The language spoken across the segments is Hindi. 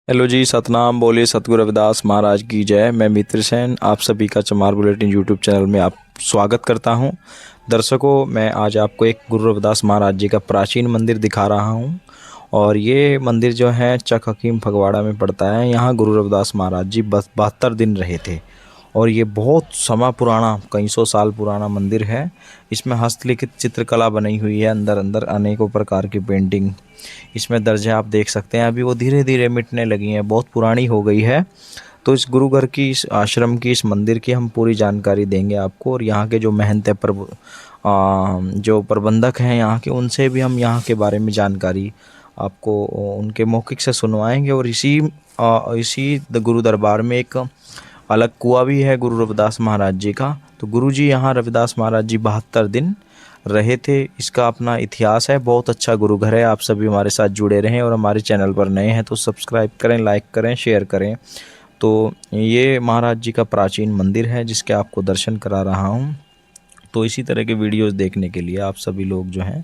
हेलो जी, सतनाम बोलिए सतगुरु रविदास महाराज की जय। मैं मित्र सेन आप सभी का चमार बुलेटिन यूट्यूब चैनल में आप स्वागत करता हूं। दर्शकों, मैं आज आपको एक गुरु रविदास महाराज जी का प्राचीन मंदिर दिखा रहा हूं और ये मंदिर जो है चक हकीम फगवाड़ा में पड़ता है। यहाँ गुरु रविदास महाराज जी 72 दिन रहे थे और ये बहुत समय पुराना, कई सौ साल पुराना मंदिर है। इसमें हस्तलिखित चित्रकला बनी हुई है, अंदर अंदर अनेकों प्रकार की पेंटिंग इसमें दर्ज है। आप देख सकते हैं अभी वो धीरे धीरे मिटने लगी हैं, बहुत पुरानी हो गई है। तो इस गुरु घर की, इस आश्रम की, इस मंदिर की हम पूरी जानकारी देंगे आपको और यहाँ के जो महंत जो प्रबंधक हैं यहाँ के, उनसे भी हम यहाँ के बारे में जानकारी आपको उनके मौखिक से सुनवाएंगे। और इसी गुरु दरबार में एक अलग कुआं भी है गुरु रविदास महाराज जी का। तो गुरु जी यहाँ रविदास महाराज जी 72 दिन रहे थे। इसका अपना इतिहास है, बहुत अच्छा गुरु घर है। आप सभी हमारे साथ जुड़े रहें और हमारे चैनल पर नए हैं तो सब्सक्राइब करें, लाइक करें, शेयर करें। तो ये महाराज जी का प्राचीन मंदिर है जिसके आपको दर्शन करा रहा हूँ। तो इसी तरह के वीडियोस देखने के लिए आप सभी लोग जो हैं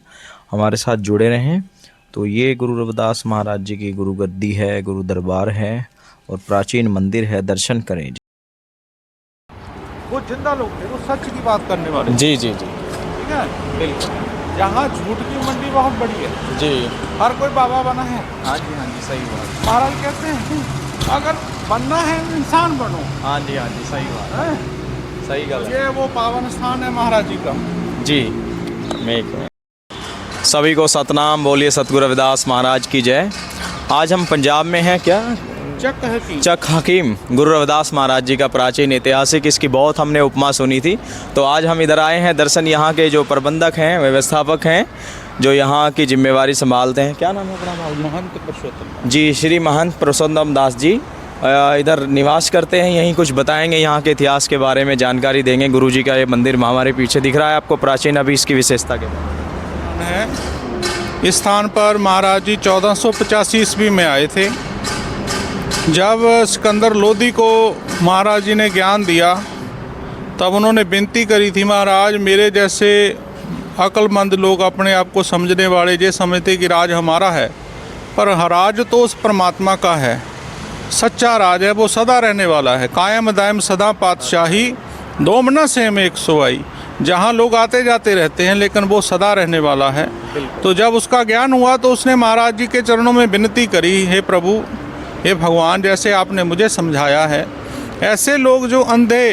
हमारे साथ जुड़े रहें। तो ये गुरु रविदास महाराज जी की गुरु गद्दी है, गुरु दरबार है और प्राचीन मंदिर है। दर्शन करें। वो जिंदा लोग थे, वो सच की बात करने वाले। जी जी जी, ठीक है, बिल्कुल। यहाँ झूठ की मंडी बहुत बड़ी है जी। हर कोई बाबा बना है। हाँ जी, हाँ जी, सही बात। महाराज कहते हैं अगर बनना है इंसान बनो। हाँ जी, हाँ जी, सही बात है? सही गल है। ये वो पावन स्थान है महाराज जी का। जी। सभी को सतनाम बोलिए सतगुरु रविदास महाराज की जय। आज हम पंजाब में हैं, क्या चक हकीम गुरु रविदास महाराज जी का प्राचीन ऐतिहासिक, इसकी बहुत हमने उपमा सुनी थी। तो आज हम इधर आए हैं दर्शन। यहाँ के जो प्रबंधक हैं, व्यवस्थापक हैं, जो यहाँ की जिम्मेवारी संभालते हैं, क्या नाम है अपना? महंत पुरुषोत्तम जी, श्री महंत पुरुषोत्तम दास जी इधर निवास करते हैं। यहीं कुछ बताएंगे, यहाँ के इतिहास के बारे में जानकारी देंगे। गुरु जी का ये मंदिर हमारे पीछे दिख रहा है आपको प्राचीन, अभी इसकी विशेषता के बारे में है। इस स्थान पर महाराज जी 1485 ईस्वी में आए थे। जब सिकंदर लोदी को महाराज जी ने ज्ञान दिया तब उन्होंने विनती करी थी, महाराज मेरे जैसे अक्लमंद लोग अपने आप को समझने वाले ये समझते कि राज हमारा है, पर राज तो उस परमात्मा का है। सच्चा राज है, वो सदा रहने वाला है। कायम दायम सदा पातशाही, दोमना सेम एक सोई। जहाँ लोग आते जाते रहते हैं लेकिन वो सदा रहने वाला है। तो जब उसका ज्ञान हुआ तो उसने महाराज जी के चरणों में विनती करी, हे प्रभु, हे भगवान, जैसे आपने मुझे समझाया है ऐसे लोग जो अंधे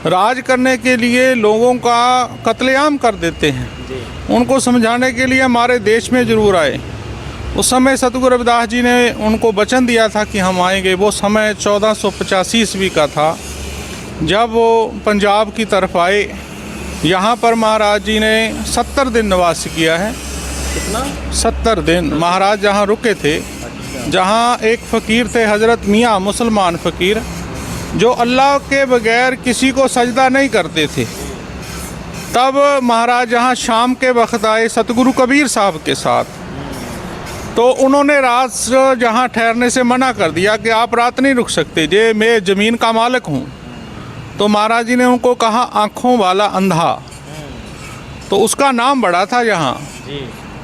राज करने के लिए लोगों का कत्लेआम कर देते हैं, उनको समझाने के लिए हमारे देश में ज़रूर आए। उस समय सतगुरु रविदास जी ने उनको वचन दिया था कि हम आएंगे। वो समय 1485 ईस्वी का था जब वो पंजाब की तरफ आए। यहाँ पर महाराज जी ने 70 दिन निवास किया है। कितना? 70 दिन महाराज जहाँ रुके थे, जहाँ एक फ़कीर थे हज़रत मियाँ, मुसलमान फ़कीर, जो अल्लाह के बगैर किसी को सजदा नहीं करते थे। तब महाराज जहाँ शाम के वक्त आए सतगुरु कबीर साहब के साथ, तो उन्होंने रात जहाँ ठहरने से मना कर दिया कि आप रात नहीं रुक सकते, जे मैं ज़मीन का मालिक हूँ। तो महाराज जी ने उनको कहा आँखों वाला अंधा। तो उसका नाम बड़ा था यहाँ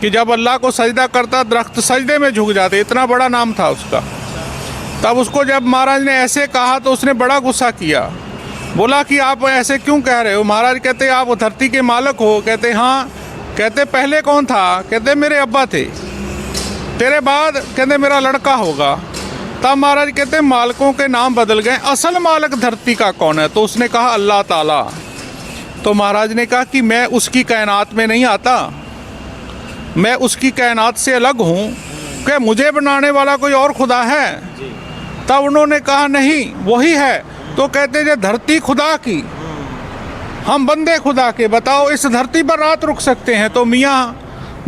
कि जब अल्लाह को सजदा करता दरख्त सजदे में झुक जाते, इतना बड़ा नाम था उसका। तब उसको जब महाराज ने ऐसे कहा तो उसने बड़ा गुस्सा किया, बोला कि आप ऐसे क्यों कह रहे हो? महाराज कहते आप धरती के मालिक हो? कहते हाँ। कहते पहले कौन था? कहते मेरे अब्बा थे। तेरे बाद? कहते मेरा लड़का होगा। तब महाराज कहते मालिकों के नाम बदल गए, असल मालिक धरती का कौन है? तो उसने कहा अल्लाह ताला। तो महाराज ने कहा कि मैं उसकी कायनात में नहीं आता, मैं उसकी कायनात से अलग हूँ, क्या मुझे बनाने वाला कोई और खुदा है? तब उन्होंने कहा नहीं, वही है। तो कहते जे धरती खुदा की, हम बंदे खुदा के, बताओ इस धरती पर रात रुक सकते हैं? तो मियाँ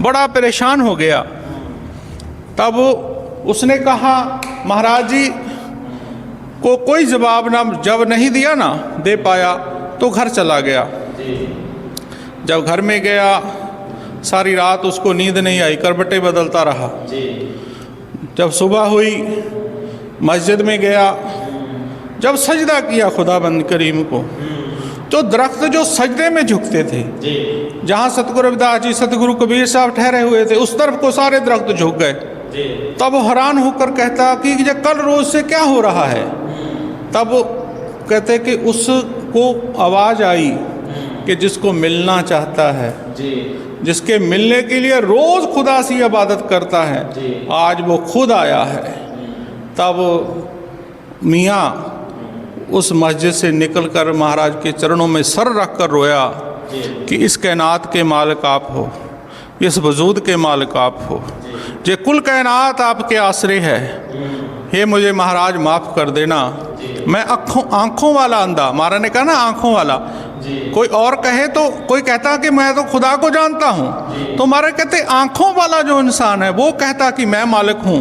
बड़ा परेशान हो गया। तब उसने कहा महाराज जी को कोई जवाब ना जब नहीं दिया ना दे पाया तो घर चला गया। जब घर में गया सारी रात उसको नींद नहीं आई, करवटें बदलता रहा। जब सुबह हुई मस्जिद में गया, जब सजदा किया खुदा बंद करीम को, तो दरख्त जो सजदे में झुकते थे, जहाँ सतगुरु रविदास जी, सतगुरु कबीर साहब ठहरे हुए थे, उस तरफ को सारे दरख्त झुक गए। तब वो हैरान होकर कहता कि ये कल रोज से क्या हो रहा है। तब कहते कि उसको आवाज़ आई कि जिसको मिलना चाहता है, जिसके मिलने के लिए रोज़ खुदा से इबादत करता है, आज वो खुद आया है। तब मियाँ उस मस्जिद से निकलकर महाराज के चरणों में सर रख कर रोया कि इस कायनात के मालिक आप हो, इस वजूद के मालिक आप हो, जे कुल कायनात आपके आसरे है। हे मुझे महाराज माफ़ कर देना, मैं आँखों वाला अंधा, महाराज ने कहा ना आँखों वाला, कोई और कहे तो कोई कहता कि मैं तो खुदा को जानता हूँ, तो महाराज कहते आँखों वाला जो इंसान है वो कहता कि मैं मालिक हूँ,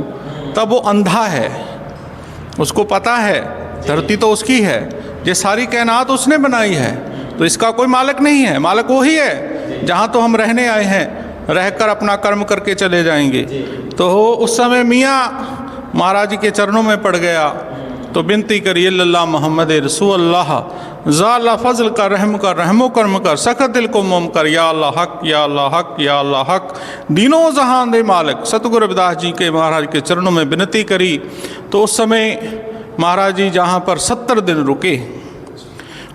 तब वो अंधा है। उसको पता है धरती तो उसकी है, ये सारी कायनात उसने बनाई है, तो इसका कोई मालिक नहीं है, मालिक वही है। जहाँ तो हम रहने आए हैं, रहकर अपना कर्म करके चले जाएंगे। तो उस समय मियाँ महाराज के चरणों में पड़ गया तो विनती करी, अल्लाह मोहम्मद रसूल अल्लाह, ज़ाला फजल का रहम कर, रहमो कर्म कर, सखत दिल को मोम कर, या अल्लाह हक, या अल्लाह हक, या अल्लाह हक, दीनों जहां दे मालिक। सतगुरु रविदास जी के महाराज के चरणों में विनती करी। तो उस समय महाराज जी जहाँ पर 70 दिन रुके,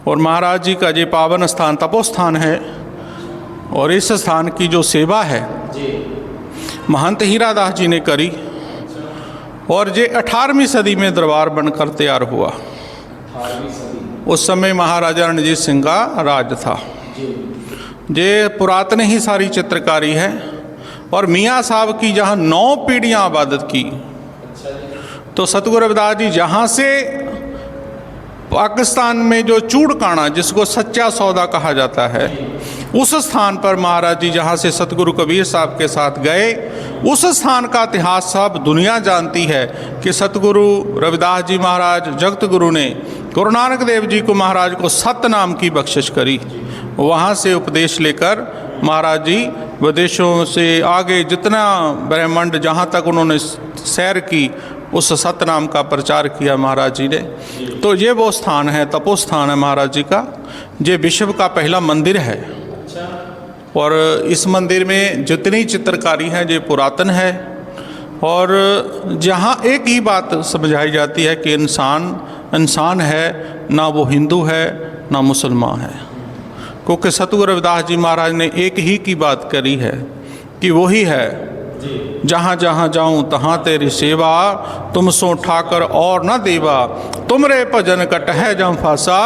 और महाराज जी का ये पावन स्थान तपोस्थान है, और इस स्थान की जो सेवा है महंत हीरादास जी ने करी, और ये 18वीं सदी में दरबार बनकर तैयार हुआ। उस समय महाराजा रणजीत सिंह का राज था। ये पुरातन ही सारी चित्रकारी है, और मियाँ साहब की जहाँ 9 पीढ़ियाँ इबादत की। तो सतगुरु रविदास जी जहाँ से पाकिस्तान में जो चूड़काना, जिसको सच्चा सौदा कहा जाता है, उस स्थान पर महाराज जी जहाँ से सतगुरु कबीर साहब के साथ गए, उस स्थान का इतिहास सब दुनिया जानती है कि सतगुरु रविदास जी महाराज जगत गुरु ने गुरु नानक देव जी को महाराज को सत नाम की बख्शिश करी। वहाँ से उपदेश लेकर महाराज जी विदेशों से आगे जितना ब्रह्मांड जहाँ तक उन्होंने सैर की, उस सतनाम का प्रचार किया महाराज जी ने। तो ये वो स्थान है, तपोस्थान है महाराज जी का। ये विश्व का पहला मंदिर है, और इस मंदिर में जितनी चित्रकारी है ये पुरातन है। और जहाँ एक ही बात समझाई जाती है कि इंसान है, ना वो हिंदू है ना मुसलमान है, क्योंकि सतगुरु रविदास जी महाराज ने एक ही की बात करी है कि वही है, जहाँ जहाँ जाऊँ तहाँ तेरी सेवा, तुम सो ठाकर और न देवा, तुमरे भजन कटहै जम फासा,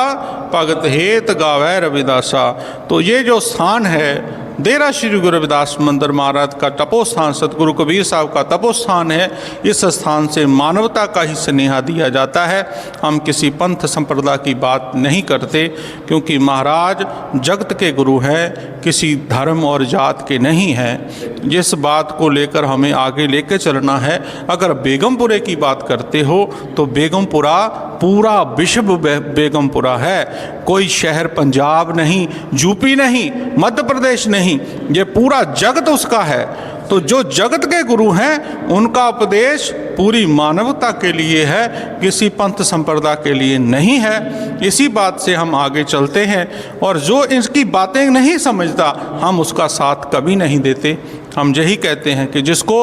भगत हेत गावै रविदासा। तो ये जो स्थान है डेरा श्री गुरु रविदास मंदिर महाराज का तपोस्थान, सतगुरु कबीर साहब का तपोस्थान है। इस स्थान से मानवता का ही स्नेहा दिया जाता है। हम किसी पंथ संप्रदाय की बात नहीं करते, क्योंकि महाराज जगत के गुरु हैं, किसी धर्म और जात के नहीं हैं। जिस बात को लेकर हमें आगे लेकर चलना है, अगर बेगमपुरे की बात करते हो तो बेगमपुरा पूरा विश्व बेगमपुरा है। कोई शहर पंजाब नहीं, यूपी नहीं, मध्य प्रदेश नहीं, ये पूरा जगत उसका है। तो जो जगत के गुरु हैं उनका उपदेश पूरी मानवता के लिए है, किसी पंथ संप्रदाय के लिए नहीं है। इसी बात से हम आगे चलते हैं, और जो इसकी बातें नहीं समझता हम उसका साथ कभी नहीं देते। हम यही कहते हैं कि जिसको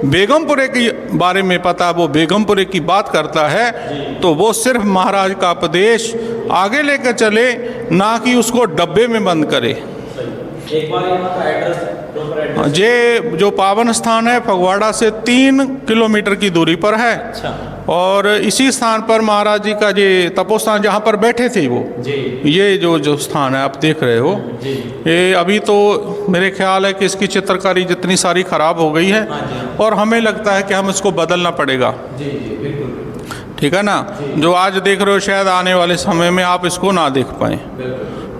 बेगमपुरे के बारे में पता, वो बेगमपुरे की बात करता है, तो वो सिर्फ महाराज का उपदेश आगे लेकर चले, ना कि उसको डब्बे में बंद करे। एक बार यहाँ का एड्रेस, ये जो पावन स्थान है फगवाड़ा से 3 किलोमीटर की दूरी पर है। और इसी स्थान पर महाराज जी का ये तपोस्थान जहाँ पर बैठे थे वो जी। ये जो स्थान है आप देख रहे हो जी। ये अभी तो मेरे ख्याल है कि इसकी चित्रकारी जितनी सारी खराब हो गई है, और हमें लगता है कि हम इसको बदलना पड़ेगा। जी जी बिल्कुल, ठीक है ना। जो आज देख रहे हो शायद आने वाले समय में आप इसको ना देख पाएँ,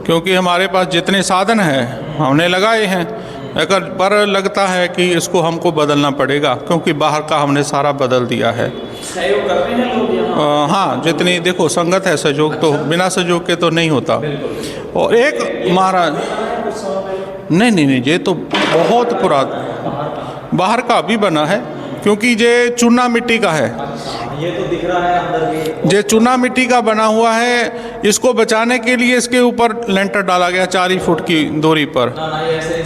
क्योंकि हमारे पास जितने साधन हैं हमने लगाए हैं, पर लगता है कि इसको हमको बदलना पड़ेगा, क्योंकि बाहर का हमने सारा बदल दिया है। सहयोग कर रहे हैं लोग यहाँ? हाँ, जितनी देखो संगत है, सहयोग तो बिना सहयोग के तो नहीं होता। और एक महाराज नहीं, ये तो बहुत पुराना बाहर का भी बना है, क्योंकि ये चूना मिट्टी का है। ये तो दिख रहा है अंदर भी। ये चूना मिट्टी का बना हुआ है। इसको बचाने के लिए इसके ऊपर लेंटर डाला गया 4 फुट की दूरी पर।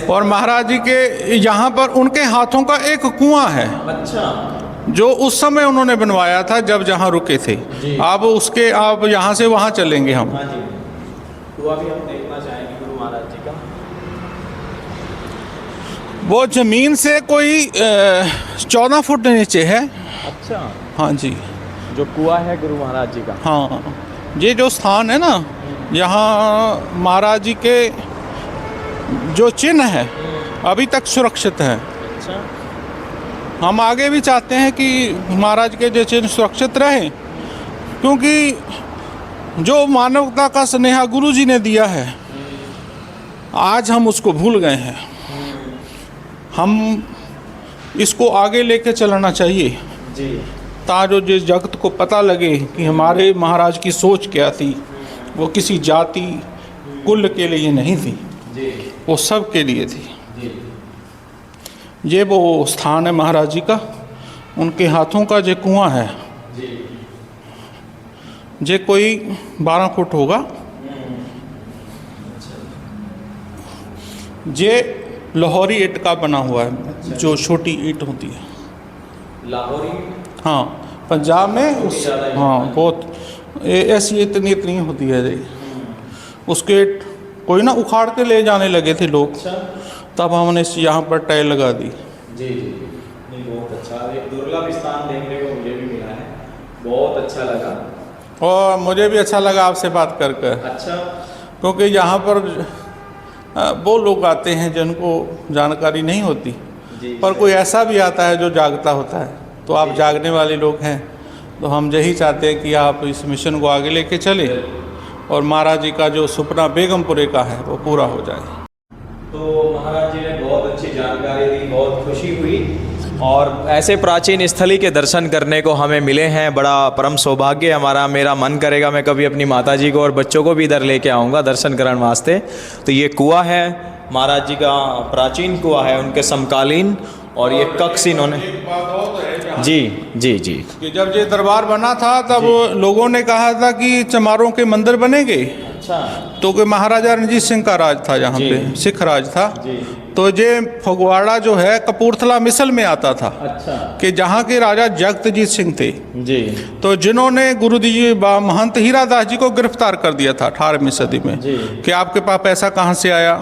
और महाराज जी के यहाँ पर उनके हाथों का एक कुआं है। अच्छा। जो उस समय उन्होंने बनवाया था जब जहाँ रुके थे। आप यहाँ से वहाँ चलेंगे हम। हाँ जी, कुआं भी हम देखना चाहेंगे गुरु महाराज जी का। वो जमीन से कोई 14 फुट नीचे है। अच्छा। हाँ जी, जो कुआं है गुरु महाराज जी का। हाँ, ये जो स्थान है ना, यहाँ महाराज जी के जो चिन्ह है अभी तक सुरक्षित है। अच्छा। हम आगे भी चाहते हैं कि महाराज के जो चिन्ह सुरक्षित रहे, क्योंकि जो मानवता का स्नेह गुरु जी ने दिया है आज हम उसको भूल गए हैं। हम इसको आगे लेके चलना चाहिए जी। ताकि जिस जगत को पता लगे कि हमारे महाराज की सोच क्या थी। वो किसी जाति कुल के लिए नहीं थी जी। वो सब के लिए थी जी। ये वो स्थान है महाराज जी का। उनके हाथों का जो कुआं है जी। ये कोई 12 फुट होगा। ये लाहौरी ईंट का बना हुआ है, जो छोटी ईंट होती है। लाहौरी। हाँ, पंजाब में हाँ बहुत ऐसी इतनी होती है जी। उसके कोई ना उखाड़ के ले जाने लगे थे लोग। अच्छा। तब हमने यहाँ पर टाइल लगा दी। जी जी। नहीं, बहुत अच्छा, एक दुर्लभ स्थान देखने को मुझे भी मिला है, बहुत अच्छा लगा। और मुझे भी अच्छा लगा आपसे बात कर कर। अच्छा। क्योंकि यहाँ पर वो लोग आते हैं जिनको जानकारी नहीं होती, पर कोई ऐसा भी आता है जो जागता होता है। तो आप जागने वाले लोग हैं, तो हम यही चाहते हैं कि आप इस मिशन को आगे लेके चलें और महाराज जी का जो सपना बेगमपुरे का है वो पूरा हो जाए। तो महाराज जी ने बहुत अच्छी जानकारी दी, बहुत खुशी हुई। और ऐसे प्राचीन स्थली के दर्शन करने को हमें मिले हैं, बड़ा परम सौभाग्य हमारा। मेरा मन करेगा मैं कभी अपनी माता जी को और बच्चों को भी इधर लेके आऊँगा दर्शन करने वास्ते। तो ये कुआं है महाराज जी का, प्राचीन कुआं है उनके समकालीन। और ये कक्ष इन्होंने जी जी जी कि जब ये दरबार बना था तब लोगों ने कहा था कि चमारों के मंदिर बनेंगे। अच्छा। तो कि महाराजा रणजीत सिंह का राज था यहाँ पे, सिख राज था। तो ये फगवाड़ा जो है कपूरथला मिसल में आता था। अच्छा। कि जहाँ के राजा जगतजीत सिंह थे जी। तो जिन्होंने गुरु जी महंत हीरादास जी को गिरफ्तार कर दिया था 18वीं सदी में कि आपके पास पैसा कहाँ से आया।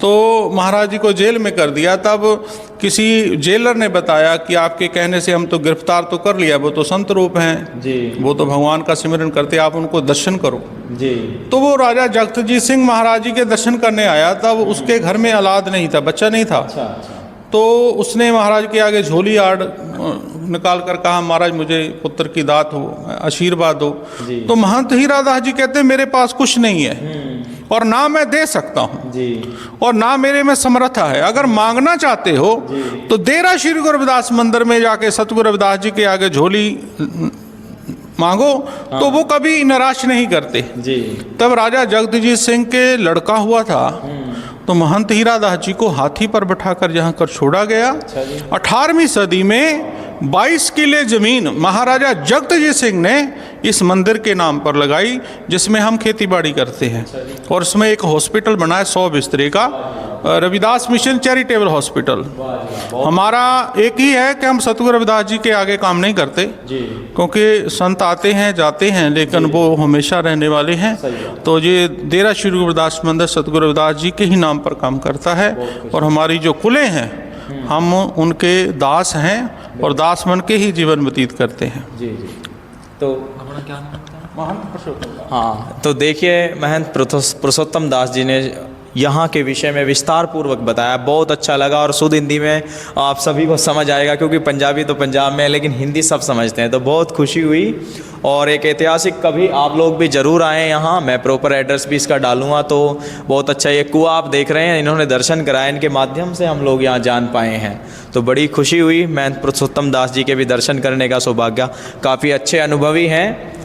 तो महाराज जी को जेल में कर दिया। तब किसी जेलर ने बताया कि आपके कहने से हम तो गिरफ्तार तो कर लिया, वो तो संत रूप हैं जी, वो तो भगवान का सिमरन करते, आप उनको दर्शन करो जी। तो वो राजा जगतजीत सिंह महाराज जी के दर्शन करने आया। तब उसके घर में औलाद नहीं था, बच्चा नहीं था। अच्छा, अच्छा। तो उसने महाराज के आगे झोली आड़ निकाल कर कहा, महाराज मुझे पुत्र की दात हो, आशीर्वाद दो। तो महंत हीरादास जी कहते मेरे पास कुछ नहीं है और ना मैं दे सकता हूँ जी, और ना मेरे में समर्था है। अगर मांगना चाहते हो तो देरा श्री गुरु रविदास मंदिर में जाके सतगुरु रविदास जी के आगे झोली मांगो। तो वो कभी निराश नहीं करते जी। तब राजा जगतजीत सिंह के लड़का हुआ था तो महंत हीरादास जी को हाथी पर बैठाकर यहाँ कर छोड़ा गया। 18वीं सदी में 22 किले जमीन महाराजा जगतजीत सिंह ने इस मंदिर के नाम पर लगाई, जिसमें हम खेती बाड़ी करते हैं। और उसमें एक हॉस्पिटल बना है 100 बिस्तरे का, रविदास मिशन चैरिटेबल हॉस्पिटल। हमारा एक ही है कि हम सतगुरु रविदास जी के आगे काम नहीं करते, क्योंकि संत आते हैं जाते हैं लेकिन वो हमेशा रहने वाले हैं। तो ये डेरा श्री गुरु रविदास मंदिर सतगुरु रविदास जी के ही नाम पर काम करता है। और हमारी जो कुलें हैं हम उनके दास हैं और दास बन के ही जीवन व्यतीत करते हैं। जी जी। तो हमारा क्या नाम था? महंत पुरुषोत्तम दास। हाँ, तो देखिए महंत पुरुषोत्तम दास जी ने यहाँ के विषय में विस्तार पूर्वक बताया, बहुत अच्छा लगा। और शुद्ध हिंदी में आप सभी को समझ आएगा, क्योंकि पंजाबी तो पंजाब में है लेकिन हिंदी सब समझते हैं, तो बहुत खुशी हुई। और एक ऐतिहासिक, कभी आप लोग भी ज़रूर आएँ यहाँ, मैं प्रॉपर एड्रेस भी इसका डालूँगा। तो बहुत अच्छा, ये कुआं आप देख रहे हैं, इन्होंने दर्शन कराए, इनके माध्यम से हम लोग यहाँ जान पाए हैं, तो बड़ी खुशी हुई। महंत पुरुषोत्तम दास जी के भी दर्शन करने का सौभाग्य, काफ़ी अच्छे अनुभवी हैं।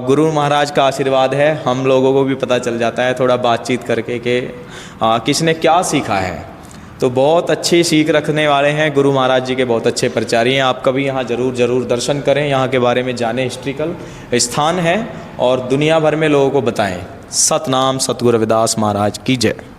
गुरु महाराज का आशीर्वाद है, हम लोगों को भी पता चल जाता है थोड़ा बातचीत करके कि किसने क्या सीखा है। तो बहुत अच्छी सीख रखने वाले हैं, गुरु महाराज जी के बहुत अच्छे प्रचारी हैं। आप कभी यहाँ ज़रूर दर्शन करें, यहाँ के बारे में जानें, हिस्ट्रिकल स्थान है और दुनिया भर में लोगों को बताएं। सतनाम सतगुरु रविदास महाराज की जय।